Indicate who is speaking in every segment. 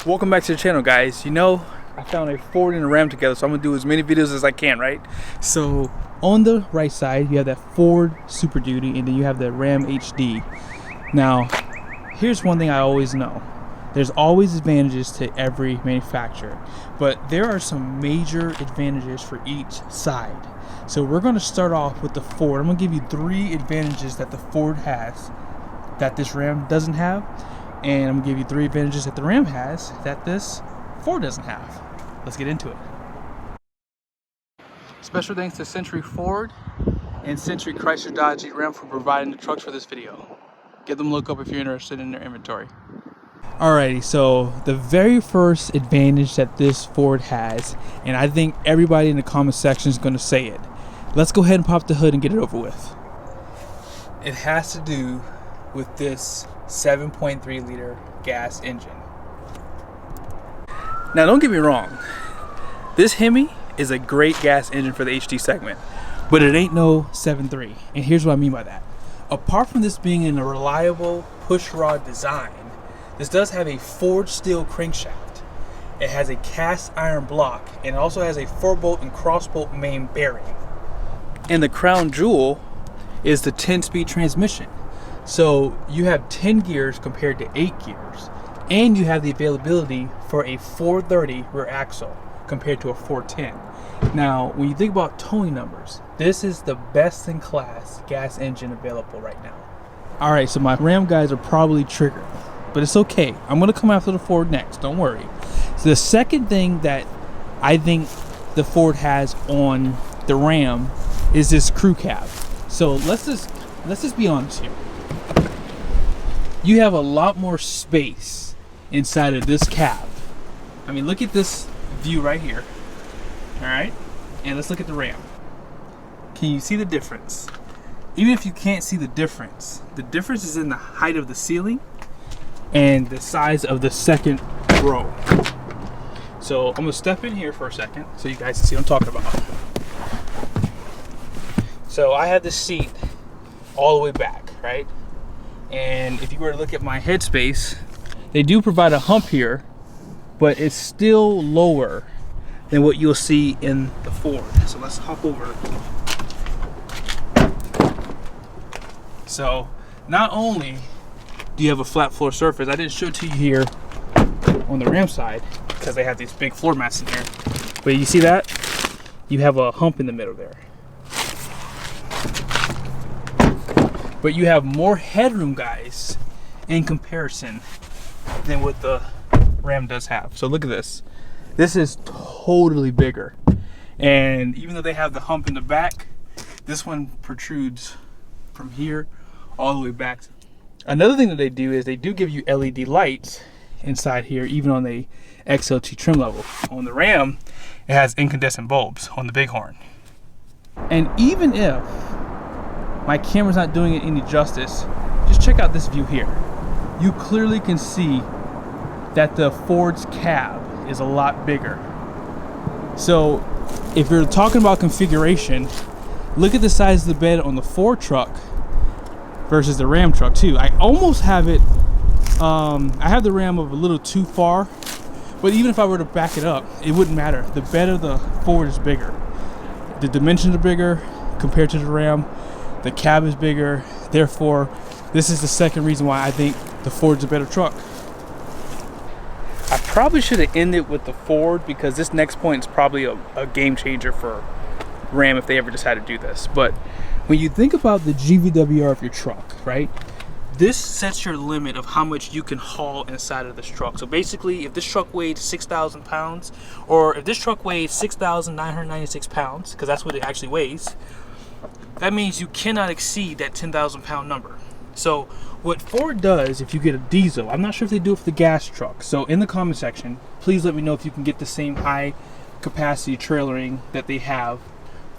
Speaker 1: Welcome back to the channel, guys. You know, I found a Ford and a Ram together, so I'm gonna do as many videos as I can, right? So on the right side you have that Ford Super Duty, and then you have the Ram HD. Now here's one thing I always know: there's always advantages to every manufacturer, but there are some major advantages for each side. So we're going to start off with the Ford. I'm going to give you 3 advantages that the Ford has that this Ram doesn't have, and I'm going to give you 3 advantages that the Ram has that this Ford doesn't have. Let's get into it. Special thanks to Century Ford and Century Chrysler Dodge Jeep Ram for providing the trucks for this video. Give them a look up if you're interested in their inventory. Alrighty, so the very first advantage that this Ford has, and I think everybody in the comment section is going to say it. Let's go ahead and pop the hood and get it over with. It has to do with this 7.3 liter gas engine. Now don't get me wrong, this Hemi is a great gas engine for the HD segment, but it ain't no 7.3, and here's what I mean by that. Apart from this being in a reliable push rod design, this does have a forged steel crankshaft. It has a cast iron block, and it also has a 4-bolt and cross-bolt main bearing. And the crown jewel is the 10-speed transmission. So you have 10 gears compared to 8 gears, and you have the availability for a 430 rear axle compared to a 410. Now, when you think about towing numbers, this is the best in class gas engine available right now. All right, so my Ram guys are probably triggered, but it's okay. I'm gonna come after the Ford next, don't worry. So the second thing that I think the Ford has on the Ram is this crew cab. So let's just be honest here. You have a lot more space inside of this cab. I mean, look at this view right here. All right, and let's look at the Ram. Can you see the difference? Even if you can't see the difference is in the height of the ceiling and the size of the second row. So I'm gonna step in here for a second so you guys can see what I'm talking about. So I have the seat all the way back, right? And if you were to look at my headspace, they do provide a hump here, but it's still lower than what you'll see in the Ford. So let's hop over. So not only do you have a flat floor surface, I didn't show it to you here on the Ram side because they have these big floor mats in here, but you see that? You have a hump in the middle there. But you have more headroom, guys, in comparison than what the Ram does have. So look at this. This is totally bigger. And even though they have the hump in the back, this one protrudes from here all the way back. Another thing that they do is they do give you LED lights inside here, even on the XLT trim level. On the Ram, it has incandescent bulbs on the Bighorn. And even if my camera's not doing it any justice, just check out this view here. You clearly can see that the Ford's cab is a lot bigger. So if you're talking about configuration, look at the size of the bed on the Ford truck versus the Ram truck too. I almost have it, I have the Ram a little too far, but even if I were to back it up, it wouldn't matter. The bed of the Ford is bigger. The dimensions are bigger compared to the Ram. The cab is bigger. Therefore, this is the second reason why I think the Ford's a better truck. I probably should have ended with the Ford because this next point is probably a game changer for Ram if they ever decide to do this. But when you think about the GVWR of your truck, right? This sets your limit of how much you can haul inside of this truck. So basically, if this truck weighed 6,000 pounds, or if this truck weighed 6,996 pounds, because that's what it actually weighs, that means you cannot exceed that 10,000 pound number. So what Ford does, if you get a diesel, I'm not sure if they do it for the gas truck, so in the comment section, please let me know if you can get the same high capacity trailering that they have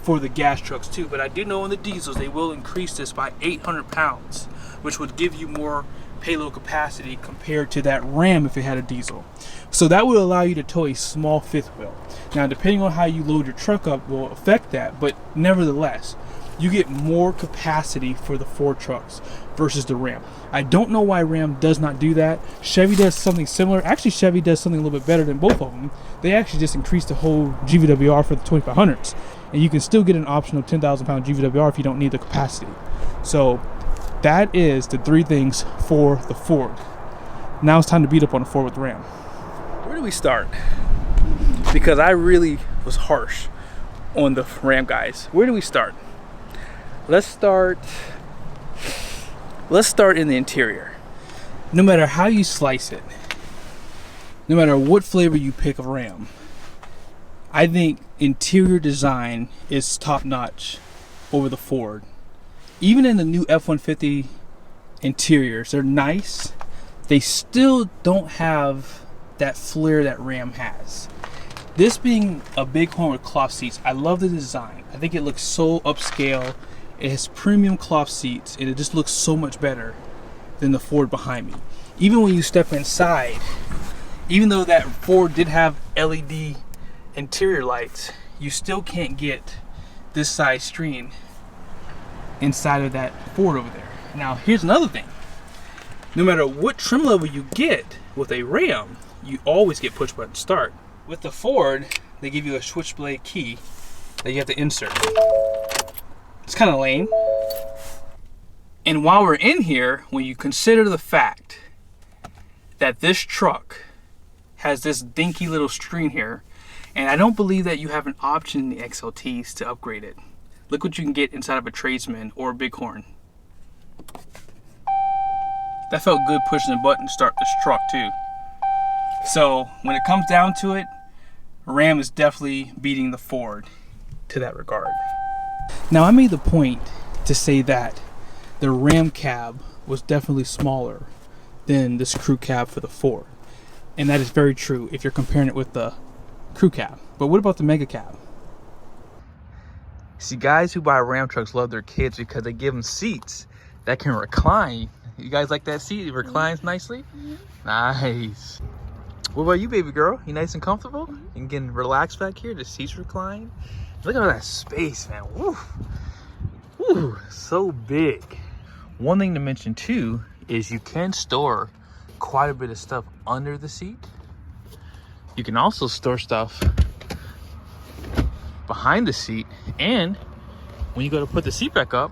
Speaker 1: for the gas trucks too. But I do know in the diesels, they will increase this by 800 pounds, which would give you more payload capacity compared to that Ram if it had a diesel. So that would allow you to tow a small fifth wheel. Now, depending on how you load your truck up will affect that, but nevertheless, you get more capacity for the Ford trucks versus the Ram. I don't know why Ram does not do that. Chevy does something similar. Actually, Chevy does something a little bit better than both of them. They actually just increased the whole GVWR for the 2500s. And you can still get an optional 10,000 pound GVWR if you don't need the capacity. So that is the three things for the Ford. Now it's time to beat up on the Ford with the Ram. Where do we start? Because I really was harsh on the Ram guys. Where do we start? Let's start in the interior. No matter how you slice it, no matter what flavor you pick of Ram, I think interior design is top notch over the Ford. Even in the new F-150 interiors, they're nice. They still don't have that flair that Ram has. This being a Bighorn with cloth seats, I love the design. I think it looks so upscale. It has premium cloth seats, and it just looks so much better than the Ford behind me. Even when you step inside, even though that Ford did have LED interior lights, you still can't get this size screen inside of that Ford over there. Now, here's another thing. No matter what trim level you get with a Ram, you always get push button start. With the Ford, they give you a switchblade key that you have to insert. It's kind of lame. And while we're in here, when you consider the fact that this truck has this dinky little screen here, and I don't believe that you have an option in the XLTs to upgrade it. Look what you can get inside of a Tradesman or a Bighorn. That felt good pushing the button to start this truck too. So when it comes down to it, Ram is definitely beating the Ford to that regard. Now, I made the point to say that the Ram cab was definitely smaller than this crew cab for the Ford. And that is very true if you're comparing it with the crew cab. But what about the mega cab? See, guys who buy Ram trucks love their kids because they give them seats that can recline. You guys like that seat? It reclines nicely? Nice. What about you, baby girl? You nice and comfortable? You can get relaxed back here. The seats recline. Look at all that space, man. Woo. Woo. So big. One thing to mention too is you can store quite a bit of stuff under the seat. You can also store stuff behind the seat, and when you go to put the seat back up,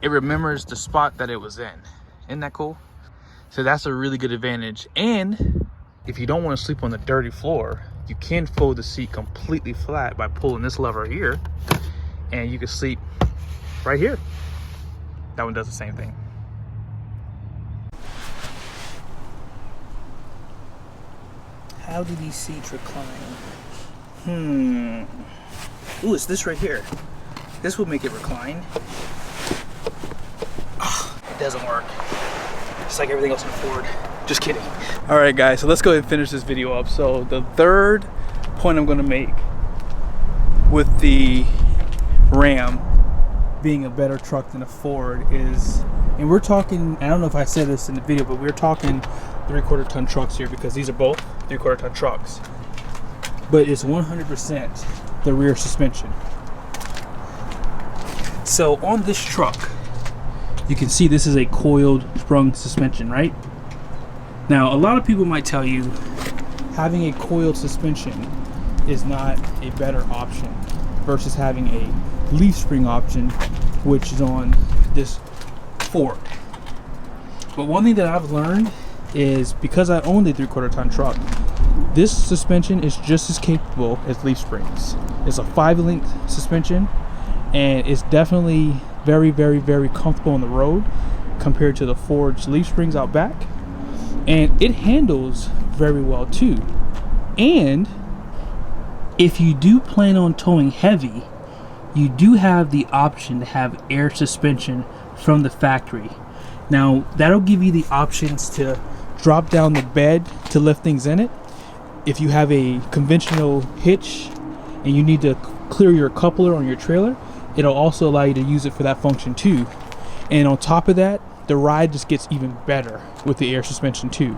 Speaker 1: it remembers the spot that it was in. Isn't that cool? So that's a really good advantage. And if you don't want to sleep on the dirty floor, you can fold the seat completely flat by pulling this lever here, and you can sleep right here. That one does the same thing. How do these seats recline? Ooh, it's this right here. This will make it recline. Oh, it doesn't work. Just like everything else in Ford. Just kidding. All right, guys, so let's go ahead and finish this video up. So the third point I'm gonna make with the Ram being a better truck than a Ford is, and we're talking, I don't know if I said this in the video, but we're talking 3/4 ton trucks here because these are both 3/4 ton trucks. But it's 100% the rear suspension. So on this truck, you can see this is a coiled sprung suspension, right? Now, a lot of people might tell you having a coiled suspension is not a better option versus having a leaf spring option, which is on this Ford. But one thing that I've learned is, because I own a 3/4 ton truck, this suspension is just as capable as leaf springs. It's a 5-link suspension, and it's definitely very, very, very comfortable on the road compared to the Ford's leaf springs out back. And it handles very well too. And if you do plan on towing heavy, you do have the option to have air suspension from the factory. Now, that'll give you the options to drop down the bed to lift things in it. If you have a conventional hitch and you need to clear your coupler on your trailer, it'll also allow you to use it for that function too. And on top of that, the ride just gets even better with the air suspension too.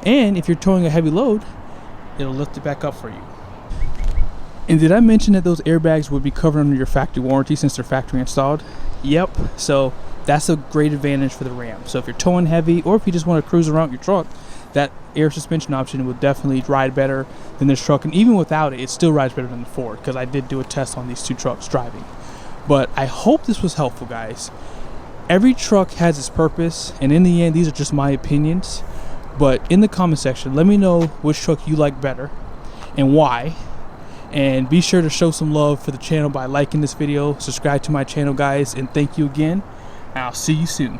Speaker 1: And if you're towing a heavy load, it'll lift it back up for you. And did I mention that those airbags would be covered under your factory warranty since they're factory installed? Yep, so that's a great advantage for the Ram. So if you're towing heavy, or if you just want to cruise around your truck, that air suspension option will definitely ride better than this truck. And even without it, it still rides better than the Ford, because I did do a test on these two trucks driving. But I hope this was helpful, guys. Every truck has its purpose, and in the end, these are just my opinions. But in the comment section, let me know which truck you like better and why. And be sure to show some love for the channel by liking this video, subscribe to my channel, guys, and thank you again. I'll see you soon.